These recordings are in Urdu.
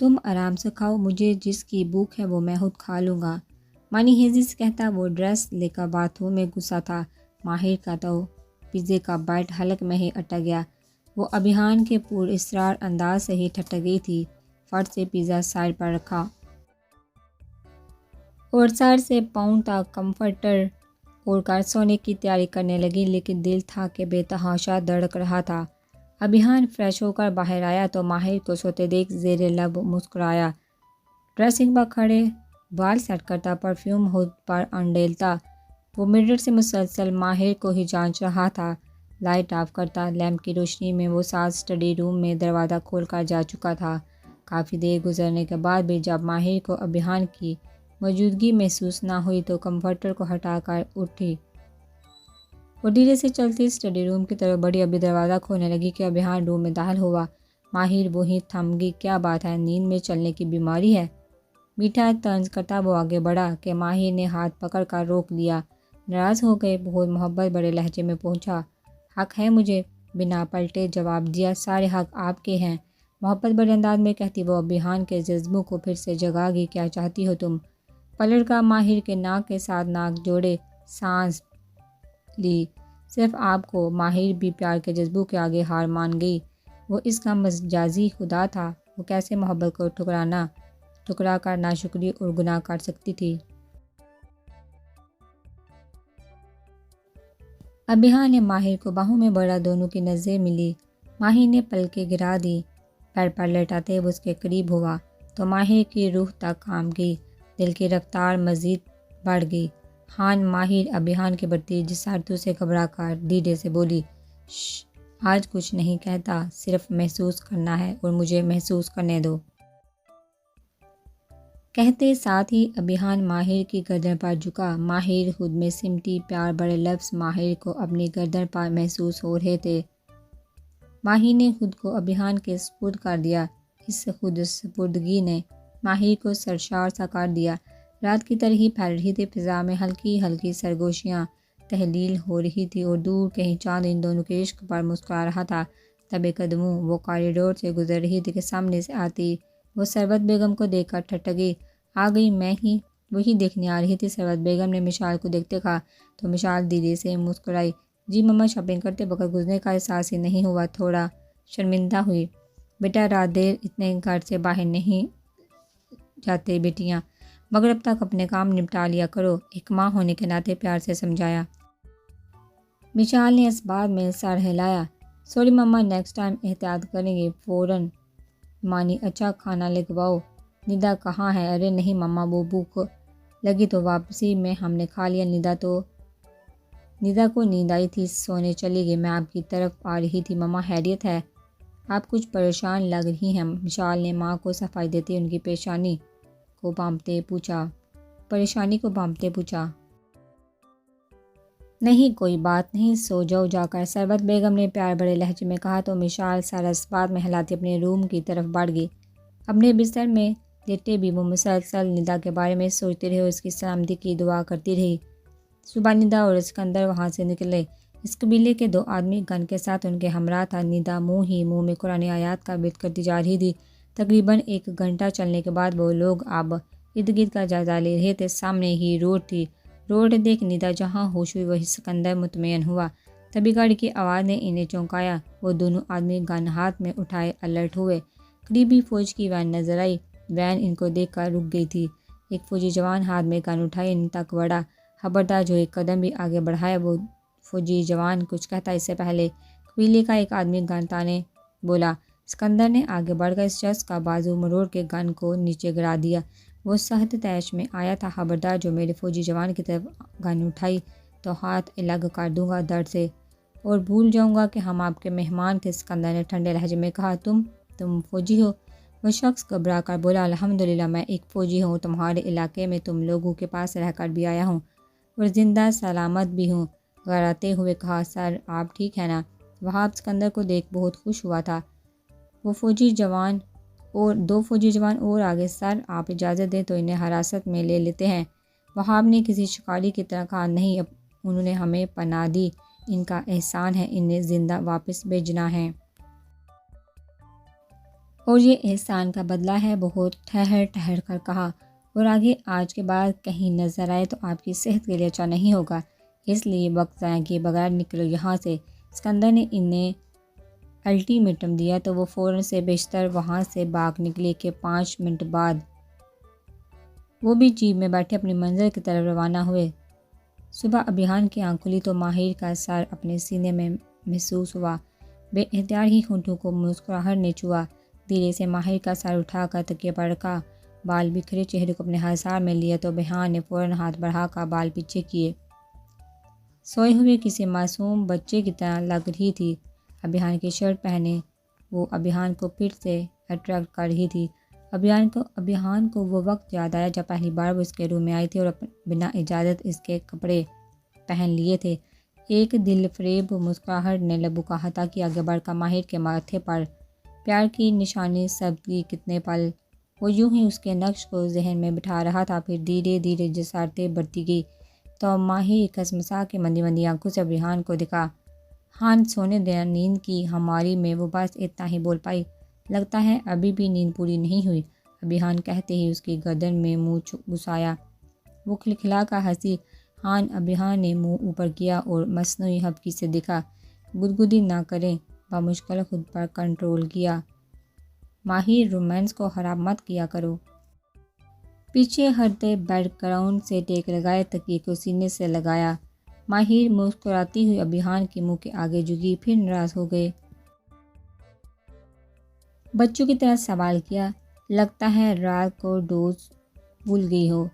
تم آرام سے کھاؤ، مجھے جس کی بھوک ہے وہ میں خود کھا لوں گا۔ مانی ہیزی سے کہتا وہ ڈریس لے کر باتھ روم میں گھسا تھا۔ ماہر کا تو پیزے کا بائٹ حلق میں ہی اٹک گیا۔ وہ ابھیان کے پر اصرار انداز سے ہی ٹھٹک گئی تھی۔ فٹ سے پیزا سائڈ پر رکھا اور سر سے پاؤں تک کمفرٹر اور کر سونے کی تیاری کرنے لگی، لیکن دل تھا کہ بے تحاشا دھڑک رہا تھا۔ ابھیان فریش ہو کر باہر آیا تو ماہر کو سوتے دیکھ زیر لب مسکرایا۔ ڈریسنگ پر کھڑے بال سیٹ کرتا، پرفیوم ہود پر انڈیلتا، وہ مرر سے مسلسل ماہر کو ہی جانچ رہا تھا۔ لائٹ آف کرتا، لیمپ کی روشنی میں وہ ساتھ اسٹڈی روم میں دروازہ کھول کر جا چکا تھا۔ کافی دیر گزرنے کے بعد بھی جب ماہر کو ابھیان کی موجودگی محسوس نہ ہوئی تو کمفرٹر کو ہٹا کر اٹھی۔ وہ دھیرے سے چلتی اسٹڈی روم کی طرف بڑھی، ابھی دروازہ کھولنے لگی کہ ابھیان روم میں داخل ہوا۔ ماہر وہیں تھم گئی۔ کیا بات ہے، نیند میں چلنے کی بیماری ہے؟ میٹھا طنز کرتا وہ آگے بڑھا کہ ماہر نے ہاتھ پکڑ کر روک لیا۔ ناراض ہو گئے؟ بہت محبت بڑے لہجے میں پوچھا۔ حق ہے مجھے، بنا پلٹے جواب دیا۔ سارے حق آپ کے ہیں، محبت بڑے انداز میں کہتی وہ ابھیان کے جذبوں کو پھر سے جگا گئی۔ کیا چاہتی ہو تم؟ پلٹ کا ماہر کے ناک کے ساتھ ناک جوڑے سانس لی۔ صرف آپ کو۔ ماہر بھی پیار کے جذبوں کے آگے ہار مان گئی۔ وہ اس کا مجازی خدا تھا، وہ کیسے محبت کو ٹکرا کر ناشکری اور گناہ کر سکتی تھی؟ ابھیان نے ماہر کو باہوں میں بڑا، دونوں کی نظریں ملی۔ ماہر نے پلکیں گرا دی۔ بیڈ پر لیٹاتے وہ اس کے قریب ہوا تو ماہر کی روح تک کانپ گئی، دل کی رفتار مزید بڑھ گئی۔ ہان ماہر ابھیان کی بڑھتی جسارتوں سے گھبرا کر دھیرے سے بولی، شش، آج کچھ نہیں کہتا، صرف محسوس کرنا ہے اور مجھے محسوس کرنے دو۔ کہتے ساتھ ہی ابھیان ماہر کی گردن پر جھکا۔ ماہر خود میں سمٹی پیار بڑے لفظ ماہر کو اپنی گردن پر محسوس ہو رہے تھے۔ ماہر نے خود کو ابھیان کے سپرد کر دیا۔ اس خود سپردگی نے ماہر کو سرشار سا کر دیا۔ رات کی طرح ہی پھیل رہی تھی فضا میں، ہلکی ہلکی سرگوشیاں تحلیل ہو رہی تھی اور دور کہیں چاند ان دونوں کے عشق پر مسکرا رہا تھا۔ دبے قدموں وہ کوریڈور سے گزر رہی تھی کہ سامنے سے آتی وہ ثروت بیگم کو دیکھ کر ٹھٹک گئی۔ آ گئی، میں ہی وہی دیکھنے آ رہی تھی۔ ثروت بیگم نے مشال کو دیکھتے کہا تو مشال دھیرے سے مسکرائی۔ جی مما، شاپنگ کرتے وقت گزرنے کا احساس ہی نہیں ہوا، تھوڑا شرمندہ ہوئی۔ بیٹا رات دیر اتنے گھر سے باہر نہیں جاتے بیٹیاں، مغرب تک اپنے کام نپٹا لیا کرو، ایک ماں ہونے کے ناطے پیار سے سمجھایا۔ مشال نے اس بات میں سر ہلایا۔ سوری مما، نیکسٹ ٹائم احتیاط کریں گے۔ فوراً مانی، اچھا کھانا لگواؤ۔ ندا کہاں ہے؟ ارے نہیں مما، وہ بھوک لگی تو واپسی میں ہم نے کھا لیا۔ ندا کو نیند آئی تھی، سونے چلی گئی۔ میں آپ کی طرف آ رہی تھی مما، خیریت ہے؟ آپ کچھ پریشان لگ رہی ہیں۔ مشال نے ماں کو صفائی دیتے ان کی پریشانی کو بھانپتے پوچھا۔ نہیں، کوئی بات نہیں، سو جاؤ جا کر، ثروت بیگم نے پیار بڑے لہجے میں کہا تو مشال سر اس بات میں ہلاتی اپنے روم کی طرف بڑھ گئی۔ اپنے بستر میں لیٹے بھی وہ مسلسل ندا کے بارے میں سوچتی رہی اور اس کی سلامتی کی دعا کرتی رہی۔ صبح ندا اور اسکندر وہاں سے نکلے۔ اس قبیلے کے 2 آدمی گن کے ساتھ ان کے ہمراہ تھا۔ ندا منہ میں قرآن آیات کا ورد کرتی جا رہی تھی۔ تقریباً 1 گھنٹہ چلنے کے بعد وہ لوگ اب ارد گرد کا جائزہ لے رہے تھے۔ سامنے ہی روڈ تھی۔ روڈ دیکھ ندا جہاں ہوش ہوئی وہی اسکندر مطمئن ہوا۔ تبھی گاڑی کی آواز نے انہیں چونکایا۔ وہ دونوں آدمی گن ہاتھ میں اٹھائے الرٹ ہوئے۔ قریبی فوج کی وین نظر آئی۔ وین ان کو دیکھ کر رک گئی تھی۔ ایک فوجی جوان ہاتھ میں گن اٹھائے ان تک بڑھا۔ خبردار، جو ایک قدم بھی آگے بڑھائے وہ فوجی جوان کچھ کہتا اس سے پہلے قبیلے کا ایک آدمی گن تانے بولا۔ اسکندر نے آگے بڑھ کر اس شخص کا بازو مروڑ کے گن کو نیچے گرا دیا۔ وہ سخت طیش میں آیا تھا۔ خبردار، جو میرے فوجی جوان کی طرف گن اٹھائی تو ہاتھ الگ کر دوں گا درد سے، اور بھول جاؤں گا کہ ہم آپ کے مہمان تھے۔ اسکندر نے ٹھنڈے لہجے میں کہا، تم فوجی ہو؟ وہ شخص گھبرا کر بولا، الحمدللہ میں ایک فوجی ہوں، تمہارے علاقے میں تم لوگوں کے پاس رہ کر بھی آیا ہوں اور زندہ سلامت بھی ہوں۔ غراتے ہوئے کہا، سر آپ ٹھیک ہے نا؟ وہاب اسکندر کو دیکھ بہت خوش ہوا تھا۔ وہ 2 فوجی جوان اور آگے، سر آپ اجازت دیں تو انہیں حراست میں لے لیتے ہیں۔ وہاب نے کسی شکاری کی طرح کہا، نہیں، انہوں نے ہمیں پناہ دی، ان کا احسان ہے، انہیں زندہ واپس بھیجنا ہے۔ اور یہ احسان کا بدلہ ہے، بہت ٹھہر ٹھہر کر کہا، اور آگے آج کے بعد کہیں نظر آئے تو آپ کی صحت کے لیے اچھا نہیں ہوگا، اس لیے وقت ضائع کیے بغیر نکلو یہاں سے۔ اسکندر نے انہیں الٹیمیٹم دیا تو وہ فوراً سے بیشتر وہاں سے بھاگ نکلے کہ 5 منٹ بعد وہ بھی جیپ میں بیٹھے اپنی منزل کی طرف روانہ ہوئے۔ صبح ابھیان کی آنکھ کھلی تو ماہر کا سر اپنے سینے میں محسوس ہوا، بے اختیار ہی ہونٹوں کو مسکراہٹ نے چھوا۔ دھیرے سے ماہر کا سر اٹھا کر تکیے پر رکھا، بال بکھرے چہرے کو اپنے ہثار میں لیا تو ابھیان نے فوراً ہاتھ بڑھا کر بال پیچھے کیے۔ سوئے ہوئے کسی معصوم بچے کی طرح لگ رہی تھی ابھیان کی شرٹ پہنے، وہ ابھیان کو پھر سے اٹریکٹ کر رہی تھی۔ ابھیان کو وہ وقت یاد آیا جب پہلی بار وہ اس کے روم میں آئی تھی اور بنا اجازت اس کے کپڑے پہن لیے تھے۔ ایک دل فریب مسکراہٹ نے لبوں کا احاطہ کیا، آگے بڑھ کر ماہر کے ماتھے پر پیار کی نشانی سبز کی۔ کتنے پل وہ یوں ہی اس کے نقش کو ذہن میں بٹھا رہا تھا، پھر دھیرے دھیرے جسارتیں بڑھتی گئی تو ماہر کسمسا کے مندی مندی آنکھوں سے ابھیان کو دکھا۔ ہاں سونے دینا، نیند کی ہماری میں وہ بس اتنا ہی بول پائی۔ لگتا ہے ابھی بھی نیند پوری نہیں ہوئی، ابھیان کہتے ہی اس کی گردن میں منہ گھسایا۔ وہ کھلکھلا کر ہنسی۔ ہاں ابھیان نے منہ اوپر کیا اور مصنوعی حبکی سے دیکھا۔ گدگدی نہ کریں، بمشکل خود پر کنٹرول کیا۔ ماہر رومانس کو خراب مت کیا کرو۔ پیچھے ہٹتے بیک گراؤنڈ سے ٹیک لگائے، تکیے کو سینے سے لگایا۔ ماہر مسکراتی ہوئی ابھیان کے منہ کے آگے جھکی، پھر ناراض ہو گئے۔ بچوں کی طرح سوال کیا، لگتا ہے رات کو ڈوز بھول گئی ہو،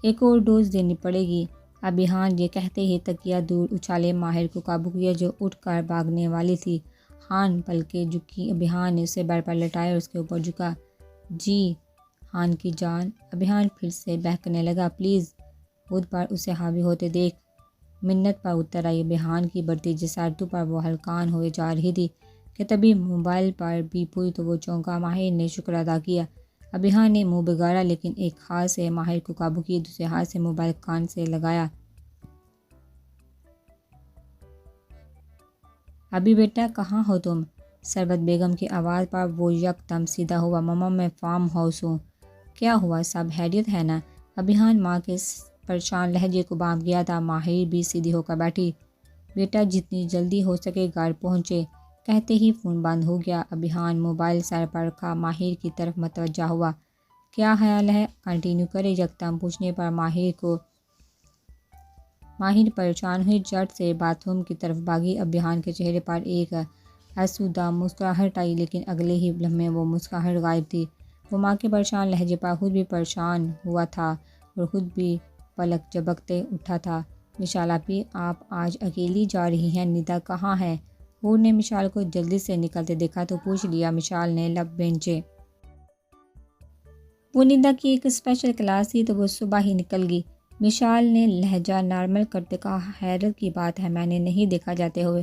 ایک اور ڈوز دینی پڑے گی۔ ابھیان یہ کہتے ہی تکیہ دور اچھالے، ماہر کو قابو کیا جو اٹھ کر بھاگنے والی تھی۔ ہان پلکیں جھکی، ابھیان نے اسے بیڈ پر لٹایا اور اس کے اوپر جھکا۔ جی ہان کی جان، ابھیان پھر سے بہکنے لگا، پلیز خود پر اسے حاوی ہوتے دیکھ، منت پر اتر آئی۔ ابھیان کی بڑھتی جسارتوں پر وہ ہلکان ہوئے جا رہی تھی کہ تبھی موبائل پر بیپ ہوئی تو وہ چونکا۔ ماہر نے شکر ادا کیا۔ ابھیان نے منہ بگاڑا لیکن ایک ہاتھ سے ماہر کو قابو کیے، دوسرے ہاتھ سے موبائل کان سے لگایا۔ ابھی بیٹا کہاں ہو تم؟ سربت بیگم کی آواز پر وہ یکدم سیدھا ہوا۔ ماما میں فارم ہاؤس ہوں۔ کیا ہوا، سب خیریت ہے نا؟ ابھیان ماں کے پریشان لہجے کو بھانپ گیا تھا۔ ماہر بھی سیدھی ہو کر بیٹھی۔ بیٹا جتنی جلدی ہو سکے گھر پہنچے، کہتے ہی فون بند ہو گیا۔ ابھیان موبائل سر پر رکھا ماہر کی طرف متوجہ ہوا۔ کیا خیال ہے، کنٹینیو کرے؟ یکدم پوچھنے پر ماہر پریشان ہوئی، جھٹ سے باتھ روم کی طرف بھاگی۔ ابھیان کے چہرے پر ایک آسودہ مسکراہٹ آئی لیکن اگلے ہی لمحے وہ مسکراہٹ غائب تھی۔ وہ ماں کے پریشان لہجے پر خود بھی پریشان ہوا تھا اور خود بھی پلک جھپکتے اٹھا تھا۔ مشال آپی، آپ آج اکیلی جا رہی ہیں، ندا کہاں ہے؟ حور نے مشال کو جلدی سے نکلتے دیکھا تو پوچھ لیا۔ مشال نے لب بھینچے۔ وہ ندا کی ایک اسپیشل کلاس تھی تو وہ صبح ہی نکل گئی۔ مشال نے لہجہ نارمل کرتے کہا، حیرت کی بات ہے، میں نے نہیں دیکھا جاتے ہوئے۔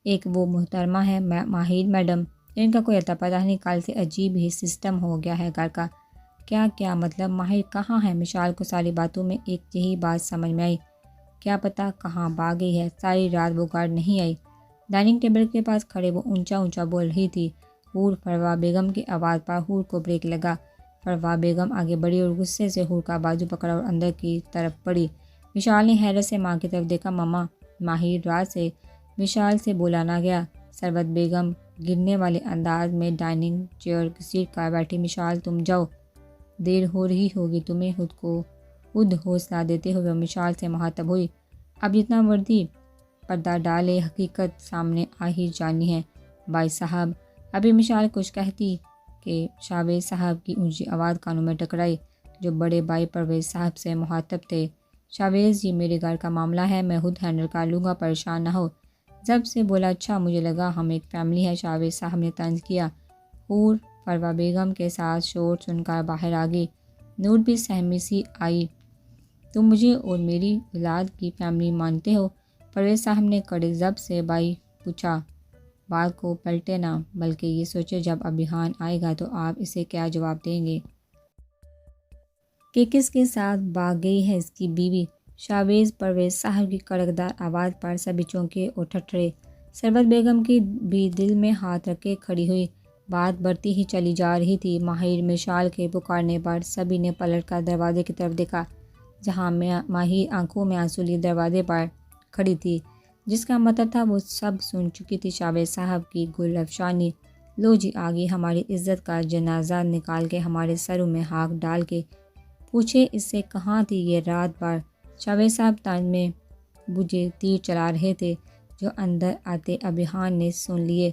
ایک وہ محترمہ ہے ماہر میڈم، ان کا کوئی اتا پتہ نہیں، کل سے عجیب ہی سسٹم ہو گیا ہے گھر کا۔ کیا مطلب؟ ماہر کہاں ہے؟ مشال کو ساری باتوں میں ایک یہی بات سمجھ میں آئی، کیا پتہ کہاں بھاگ گئی ہے، ساری رات وہ گھر نہیں آئی۔ ڈائننگ ٹیبل کے پاس کھڑے وہ اونچا اونچا بول رہی تھی، حور، فروا بیگم کی آواز پر حور کو بریک لگا۔ فروا بیگم آگے بڑھی اور غصے سے حور کا بازو پکڑا اور اندر کی طرف بڑھی۔ مشال نے حیرت سے ماں کی طرف دیکھا۔ ماما، ماہر رات سے مشال سے بولا نہ گیا۔ سربت بیگم گرنے والے انداز میں ڈائننگ چیئر گھسیٹ کر بیٹھی۔ مشال تم جاؤ، دیر ہو رہی ہوگی تمہیں، خود حوصلہ دیتے ہوئے مشال سے مخاطب ہوئی۔ اب جتنا وردی پردہ ڈالے، حقیقت سامنے آ ہی جانی ہے۔ بھائی صاحب، ابھی مشال کچھ کہتی کہ شاویز صاحب کی اونچی آواز کانوں میں ٹکرائی جو بڑے بھائی پرویز صاحب سے مخاطب تھے۔ شاویز جی، میرے گھر کا معاملہ ہے، میں خود ہینڈل کر لوں گا، پریشان نہ ہو۔ جب سے بولا اچھا، مجھے لگا ہم ایک فیملی ہے، شاویز صاحب نے طنز کیا۔ حور فروا بیگم کے ساتھ شور سن کر باہر آ گئی۔ نور بھی سہمی سی آئی، تم مجھے اور میری اولاد کی فیملی مانتے ہو؟ پرویز صاحب نے کڑے ضبط سے بھائی پوچھا۔ بات کو پلٹے نہ، بلکہ یہ سوچے جب ابھیان آئے گا تو آپ اسے کیا جواب دیں گے کہ کس کے ساتھ بھاگ گئی ہے اس کی بیوی۔ شاویز، پرویز صاحب کی کڑکدار آواز پر سبھی چونکے اور ٹھٹھرے۔ سربت بیگم کی بھی دل میں ہاتھ رکھے کھڑی ہوئی۔ بات بڑھتی ہی چلی جا رہی تھی۔ ماہر مشال کے پکارنے پر سبھی نے پلٹ کر دروازے کی طرف دیکھا، جہاں ماہر آنکھوں میں آنسو لیے دروازے پر کھڑی تھی، جس کا مطلب تھا وہ سب سن چکی تھی۔ جاوید صاحب کی گل افشانی، لو جی آگے ہماری عزت کا جنازہ نکال کے ہمارے سروں میں ہاتھ ڈال کے پوچھے اس سے کہاں تھی یہ رات بھر۔ جاوید صاحب تان میں بجھے تیر چلا رہے تھے جو اندر آتے ابھیان نے سن لیے۔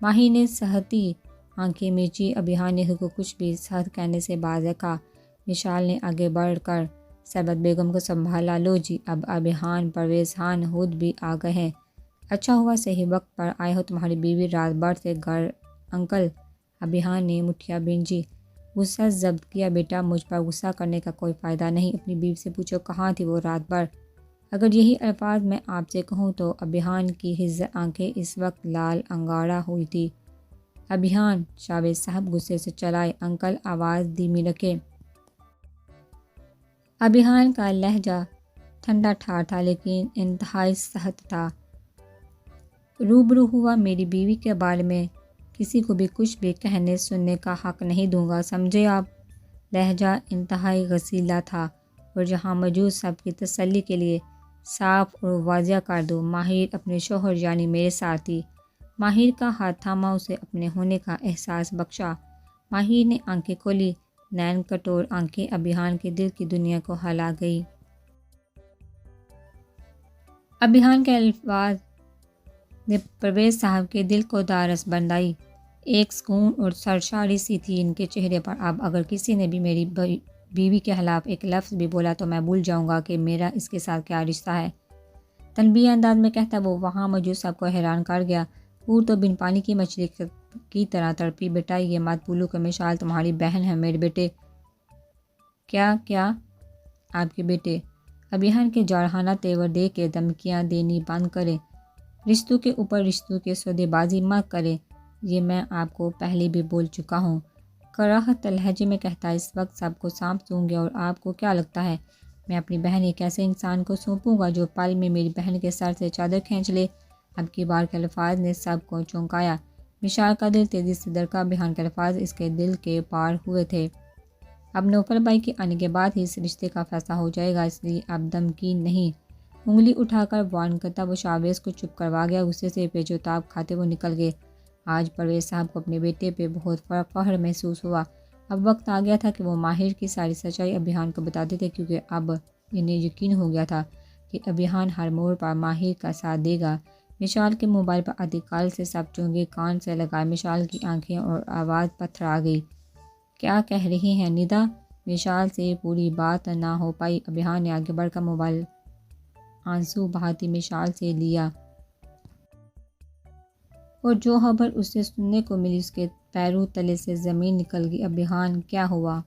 ماہر نے سہتی آنکھیں میچی۔ ابھیان نے خود کو کچھ بھی سخت کہنے سے باز رکھا۔ مشال نے آگے بڑھ کر سربت بیگم کو سنبھالا۔ لو جی اب ابھیان پرویز خان خود بھی آ گئے ہیں۔ اچھا ہوا صحیح وقت پر آئے ہو، تمہاری بیوی رات بھر سے گھر انکل۔ ابھیان نے مٹھیاں بھینجی۔ غصہ ضبط کیا بیٹا، مجھ پر غصہ کرنے کا کوئی فائدہ نہیں۔ اپنی بیوی سے پوچھو کہاں تھی وہ رات بھر۔ اگر یہی الفاظ میں آپ سے کہوں تو ابھیان کی ہزار آنکھیں اس وقت لال انگارہ ہوئی تھی۔ ابھیان، جاوید صاحب غصے سے چلائے، انکل آواز دھیمی رکھیں۔ ابھیان کا لہجہ ٹھنڈا ٹھار تھا لیکن انتہائی سخت تھا۔ روبرو ہوا میری بیوی کے بارے میں کسی کو بھی کچھ بھی کہنے سننے کا حق نہیں دوں گا، سمجھے آپ؟ لہجہ انتہائی غصیلا تھا اور جہاں موجود سب کی تسلی کے لیے صاف اور واضح کر دوں، ماہر اپنے شوہر یعنی میرے ساتھی۔ ماہر کا ہاتھ تھاما، اسے اپنے ہونے کا احساس بخشا۔ ماہر نے آنکھیں کھولی، نین کٹور آنکھیں ابھیان کے دل کی دنیا کو ہلا گئی۔ ابھیان کے الفاظ نے پرویز صاحب کے دل کو دھارس بندھائی۔ ایک سکون اور سرشاری سی تھی ان کے چہرے پر۔ اب اگر کسی نے بھی میری بیوی کے خلاف ایک لفظ بھی بولا تو میں بھول جاؤں گا کہ میرا اس کے ساتھ کیا رشتہ ہے۔ تنبیہ انداز میں کہتا وہ وہاں موجود سب کو حیران کر گیا۔ پور تو بن پانی کی مچھلی کی طرح تڑپی۔ بیٹا یہ مت بھولو کہ مشال تمہاری بہن ہے۔ میرے بیٹے کیا آپ کے بیٹے؟ ابھیان کے جارحانہ تیور دیکھ کے دھمکیاں دینی بند کریں، رشتوں کے اوپر رشتوں کے سودے بازی مت کریں، یہ میں آپ کو پہلے بھی بول چکا ہوں۔ کراہت لہجے میں کہتا اس وقت سب کو سونپ دوں گے اور آپ کو کیا لگتا ہے میں اپنی بہن ایک ایسے انسان کو سونپوں گا جو پل میں میری بہن کے سر سے چادر کھینچ لے؟ اب کی بار کے الفاظ نے سب کو چونکایا۔ مشال کا دل تیزی سے دھڑکا۔ ابھیان کے الفاظ اس کے دل کے پار ہوئے تھے۔ اب نوفل بھائی کے آنے کے بعد ہی اس رشتے کا فیصلہ ہو جائے گا، اس لیے اب دھمکی نہیں۔ انگلی اٹھا کر وارن کرتا وہ شاویز کو چپ کروا گیا۔ غصے سے پیچ و تاب کھاتے وہ نکل گئے۔ آج پرویز صاحب کو اپنے بیٹے پہ بہت فخر محسوس ہوا۔ اب وقت آ گیا تھا کہ وہ ماہر کی ساری سچائی ابھیان کو بتاتے تھے، کیونکہ اب انہیں یقین ہو گیا تھا کہ ابھیان ہر موڑ پر ماہر کا ساتھ دے گا۔ مشال کے موبائل پر آتی کال سے سب چونگے کان سے لگائے۔ مشال کی آنکھیں اور آواز پتھر آ گئی۔ کیا کہہ رہی ہیں ندا؟ مشال سے پوری بات نہ ہو پائی۔ ابھیان نے آگے بڑھ کر موبائل آنسو بہاتی مشال سے لیا اور جو خبر اسے سننے کو ملی اس کے پیروں تلے سے زمین نکل گئی۔ ابھیان کیا ہوا؟